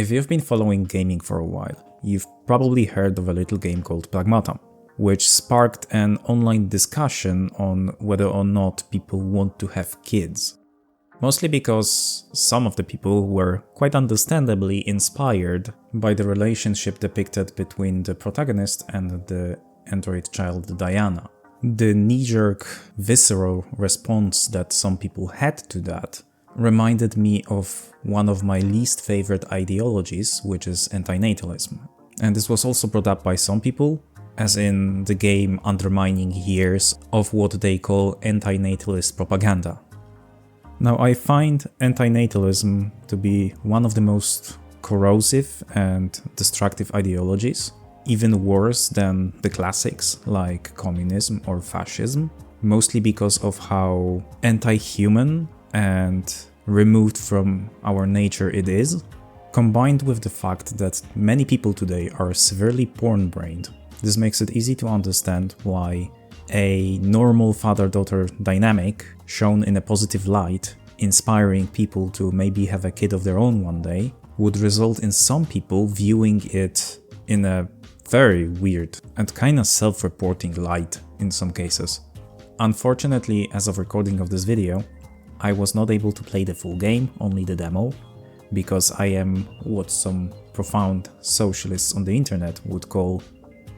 If you've been following gaming for a while, you've probably heard of a little game called Pragmata, which sparked an online discussion on whether or not people want to have kids. Mostly because some of the people were quite understandably inspired by the relationship depicted between the protagonist and the android child Diana. The knee-jerk, visceral response that some people had to that reminded me of one of my least favorite ideologies, which is antinatalism. And this was also brought up by some people, as in the game undermining years of what they call antinatalist propaganda. Now, I find antinatalism to be one of the most corrosive and destructive ideologies, even worse than the classics like communism or fascism, mostly because of how anti-human and removed from our nature it is, combined with the fact that many people today are severely porn-brained. This makes it easy to understand why a normal father-daughter dynamic shown in a positive light, inspiring people to maybe have a kid of their own one day, would result in some people viewing it in a very weird and kinda self-reporting light in some cases. Unfortunately, as of recording of this video, I was not able to play the full game, only the demo, because I am what some profound socialists on the internet would call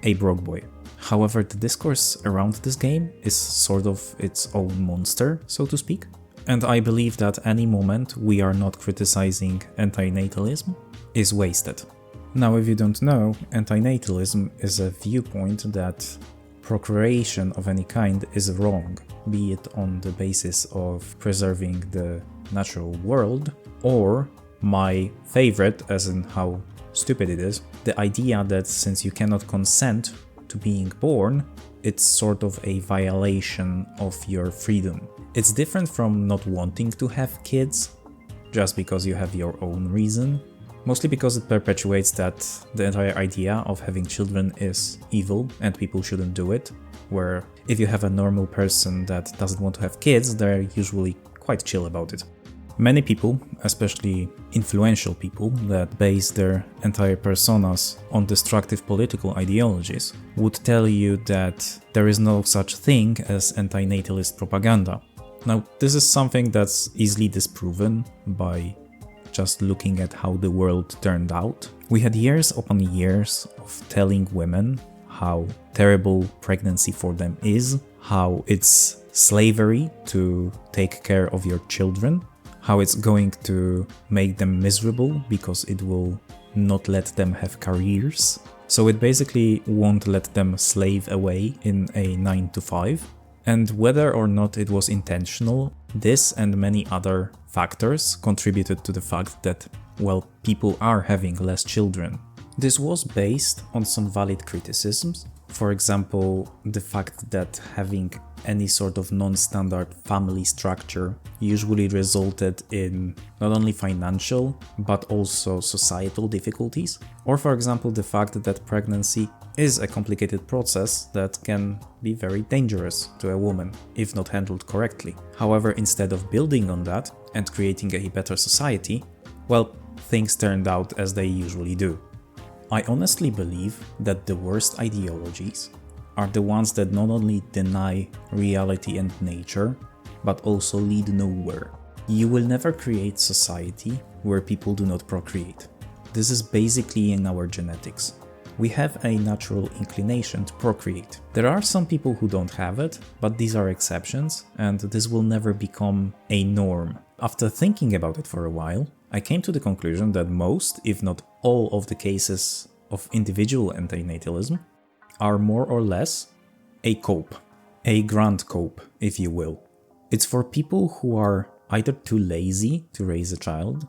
a broke boy. However, the discourse around this game is sort of its own monster, so to speak, and I believe that any moment we are not criticizing antinatalism is wasted. Now, if you don't know, antinatalism is a viewpoint that procreation of any kind is wrong, be it on the basis of preserving the natural world, or my favorite, as in how stupid it is, the idea that since you cannot consent to being born, it's sort of a violation of your freedom. It's different from not wanting to have kids, just because you have your own reason, mostly because it perpetuates that the entire idea of having children is evil and people shouldn't do it, where if you have a normal person that doesn't want to have kids, they're usually quite chill about it. Many people, especially influential people that base their entire personas on destructive political ideologies, would tell you that there is no such thing as antinatalist propaganda. Now, this is something that's easily disproven by just looking at how the world turned out. We had years upon years of telling women how terrible pregnancy for them is, how it's slavery to take care of your children, how it's going to make them miserable because it will not let them have careers. So it basically won't let them slave away in a 9 to 5. And whether or not it was intentional, this and many other factors contributed to the fact that, well, people are having less children. This was based on some valid criticisms. For example, the fact that having any sort of non-standard family structure usually resulted in not only financial but also societal difficulties. Or for example, the fact that pregnancy is a complicated process that can be very dangerous to a woman if not handled correctly. However, instead of building on that and creating a better society, well, things turned out as they usually do. I honestly believe that the worst ideologies are the ones that not only deny reality and nature, but also lead nowhere. You will never create society where people do not procreate. This is basically in our genetics. We have a natural inclination to procreate. There are some people who don't have it, but these are exceptions, and this will never become a norm. After thinking about it for a while, I came to the conclusion that most, if not all, of the cases of individual antinatalism are more or less a cope, a grand cope, if you will. It's for people who are either too lazy to raise a child,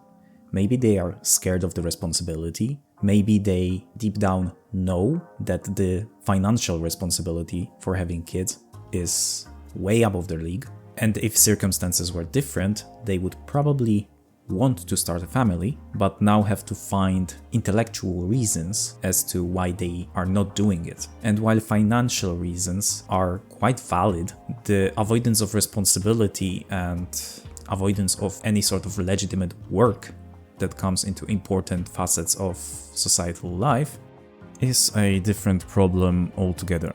maybe they are scared of the responsibility, maybe they deep down know that the financial responsibility for having kids is way above their league, and if circumstances were different, they would probably want to start a family, but now have to find intellectual reasons as to why they are not doing it. And while financial reasons are quite valid, the avoidance of responsibility and avoidance of any sort of legitimate work that comes into important facets of societal life is a different problem altogether.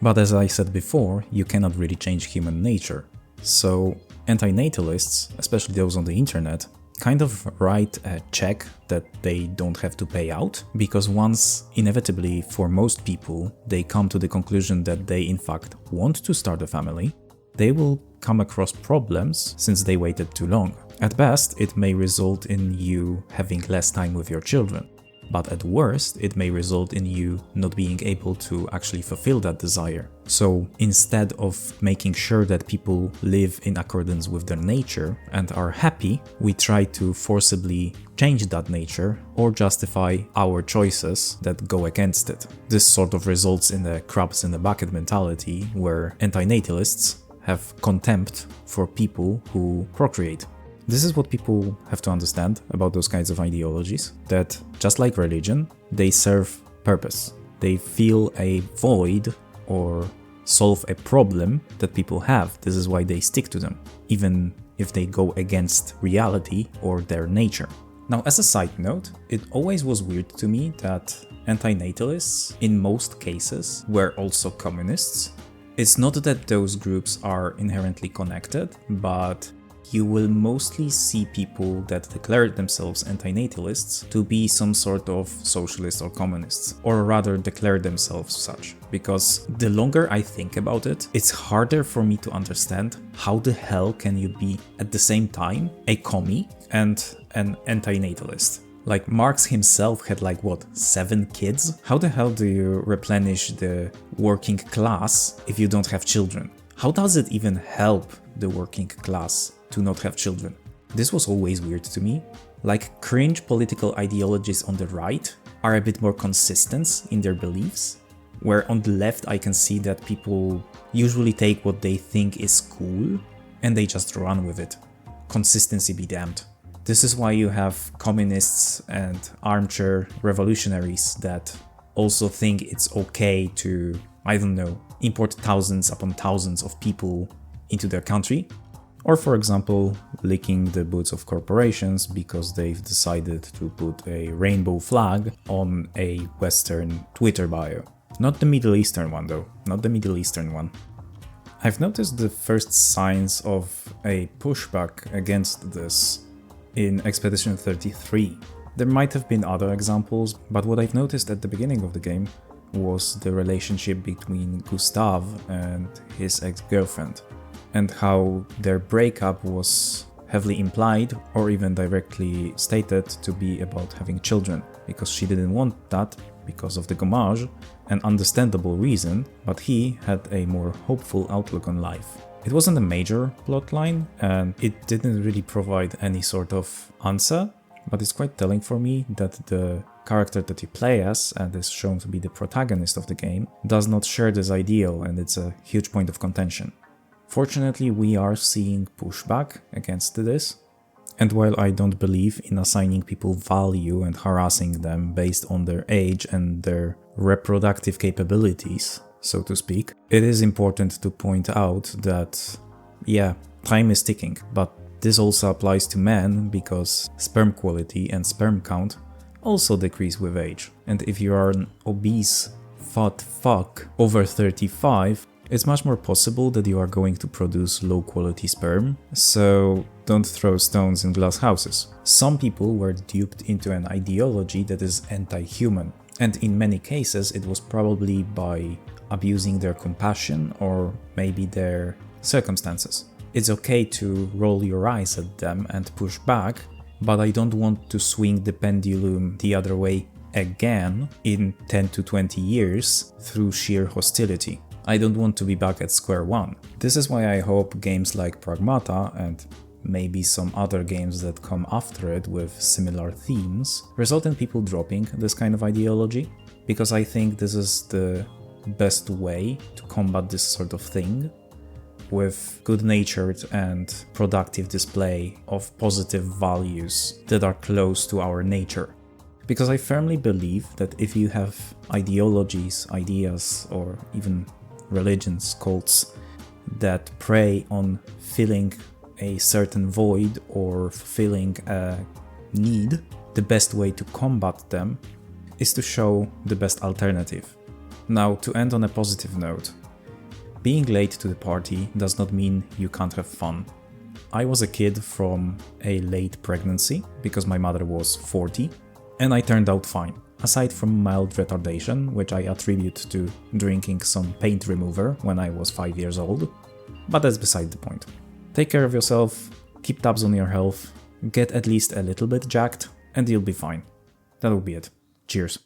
But as I said before, you cannot really change human nature. So antinatalists, especially those on the internet, kind of write a check that they don't have to pay out, because once, inevitably for most people, they come to the conclusion that they in fact want to start a family, they will come across problems since they waited too long. At best, it may result in you having less time with your children, but at worst, it may result in you not being able to actually fulfill that desire. So instead of making sure that people live in accordance with their nature and are happy, we try to forcibly change that nature or justify our choices that go against it. This sort of results in a crabs in the bucket mentality where antinatalists have contempt for people who procreate. This is what people have to understand about those kinds of ideologies, that just like religion, they serve purpose. They fill a void or solve a problem that people have. This is why they stick to them, even if they go against reality or their nature. Now, as a side note, it always was weird to me that antinatalists, in most cases, were also communists. It's not that those groups are inherently connected, but you will mostly see people that declare themselves antinatalists to be some sort of socialists or communists, or rather declare themselves such. Because the longer I think about it, it's harder for me to understand how the hell can you be at the same time a commie and an antinatalist. Like Marx himself had 7 kids? How the hell do you replenish the working class if you don't have children? How does it even help the working class to not have children? This was always weird to me. Like, cringe political ideologies on the right are a bit more consistent in their beliefs, where on the left I can see that people usually take what they think is cool and they just run with it. Consistency be damned. This is why you have communists and armchair revolutionaries that also think it's okay to, I don't know, import thousands upon thousands of people into their country. Or, for example, licking the boots of corporations because they've decided to put a rainbow flag on a Western Twitter bio. Not the Middle Eastern one though, not the Middle Eastern one. I've noticed the first signs of a pushback against this in Expedition 33. There might have been other examples, but what I've noticed at the beginning of the game was the relationship between Gustav and his ex-girlfriend, and how their breakup was heavily implied or even directly stated to be about having children, because she didn't want that because of the gommage, an understandable reason, but he had a more hopeful outlook on life. It wasn't a major plotline and it didn't really provide any sort of answer, but it's quite telling for me that the character that you play as, and is shown to be the protagonist of the game, does not share this ideal, and it's a huge point of contention. Fortunately, we are seeing pushback against this, and while I don't believe in assigning people value and harassing them based on their age and their reproductive capabilities, so to speak, it is important to point out that, yeah, time is ticking, but this also applies to men because sperm quality and sperm count also decrease with age. And if you are an obese, fat fuck over 35, it's much more possible that you are going to produce low quality sperm, so don't throw stones in glass houses. Some people were duped into an ideology that is anti-human, and in many cases it was probably by abusing their compassion or maybe their circumstances. It's okay to roll your eyes at them and push back, but I don't want to swing the pendulum the other way again in 10 to 20 years through sheer hostility. I don't want to be back at square one. This is why I hope games like Pragmata and maybe some other games that come after it with similar themes result in people dropping this kind of ideology, because I think this is the best way to combat this sort of thing, with good-natured and productive display of positive values that are close to our nature. Because I firmly believe that if you have ideologies, ideas, or even religions, cults, that prey on filling a certain void or fulfilling a need, the best way to combat them is to show the best alternative. Now, to end on a positive note, being late to the party does not mean you can't have fun. I was a kid from a late pregnancy because my mother was 40, and I turned out fine, aside from mild retardation, which I attribute to drinking some paint remover when I was 5 years old, but that's beside the point. Take care of yourself, keep tabs on your health, get at least a little bit jacked, and you'll be fine. That will be it. Cheers.